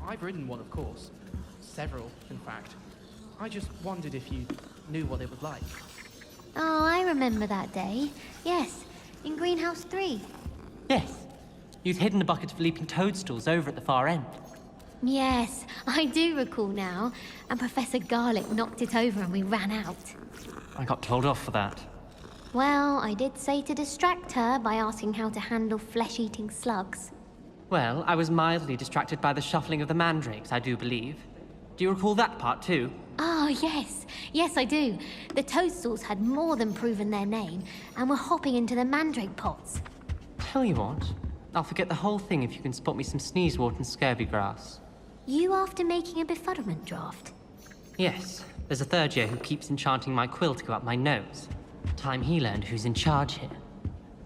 I've ridden one, of course. Several, in fact. I just wondered if you knew what it was like. Oh, I remember that day. Yes, in Greenhouse 3. Yes. You'd hidden a bucket of leaping toadstools over at the far end. Yes, I do recall now. And Professor Garlick knocked it over and we ran out. I got told off for that. Well, I did say to distract her by asking how to handle flesh-eating slugs. Well, I was mildly distracted by the shuffling of the mandrakes, I do believe. Do you recall that part too? Oh, yes. Yes, I do. The toadstools had more than proven their name and were hopping into the mandrake pots. Tell you what, I'll forget the whole thing if you can spot me some sneezewort and scurvy grass. You after making a befuddlement draft? Yes, there's a third year who keeps enchanting my quill to go up my nose. Time he learned who's in charge here.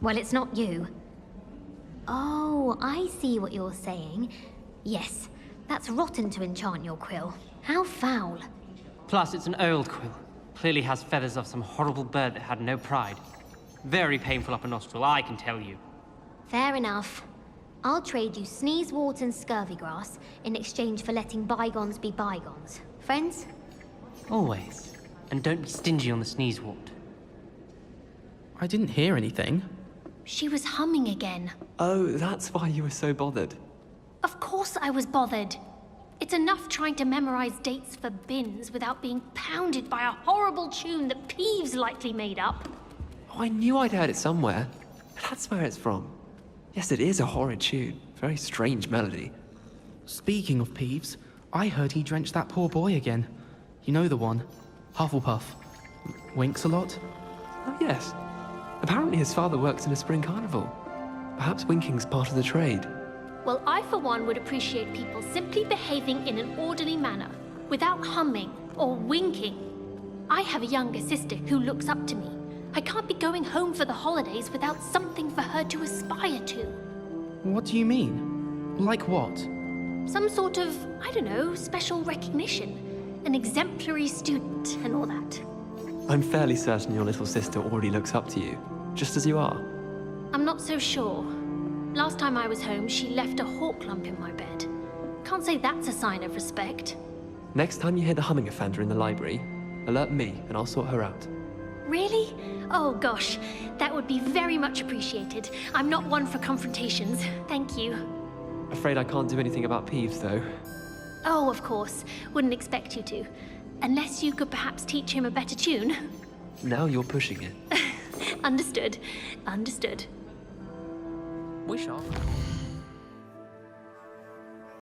Well, it's not you. Oh, I see what you're saying. Yes, that's rotten to enchant your quill. How foul. Plus, it's an old quill. Clearly has feathers of some horrible bird that had no pride. Very painful up a nostril, I can tell you. Fair enough. I'll trade you sneezewort and scurvy grass in exchange for letting bygones be bygones. Friends? Always. And don't be stingy on the sneezewort. I didn't hear anything. She was humming again. Oh, that's why you were so bothered. Of course I was bothered. It's enough trying to memorize dates for bins without being pounded by a horrible tune that Peeves likely made up. Oh, I knew I'd heard it somewhere. That's where it's from. Yes, it is a horrid tune. Very strange melody. Speaking of Peeves, I heard he drenched that poor boy again. You know the one. Hufflepuff. Winks a lot. Oh, yes. Apparently his father works in a spring carnival. Perhaps winking's part of the trade. Well, I for one would appreciate people simply behaving in an orderly manner, without humming or winking. I have a younger sister who looks up to me. I can't be going home for the holidays without something for her to aspire to. What do you mean? Like what? Some sort of, I don't know, special recognition. An exemplary student and all that. I'm fairly certain your little sister already looks up to you, just as you are. I'm not so sure. Last time I was home, she left a hawk lump in my bed. Can't say that's a sign of respect. Next time you hear the humming offender in the library, alert me and I'll sort her out. Really? Oh gosh, that would be very much appreciated. I'm not one for confrontations. Thank you. Afraid I can't do anything about Peeves, though. Oh, of course. Wouldn't expect you to. Unless you could perhaps teach him a better tune. Now you're pushing it. Understood. Understood. Wish off.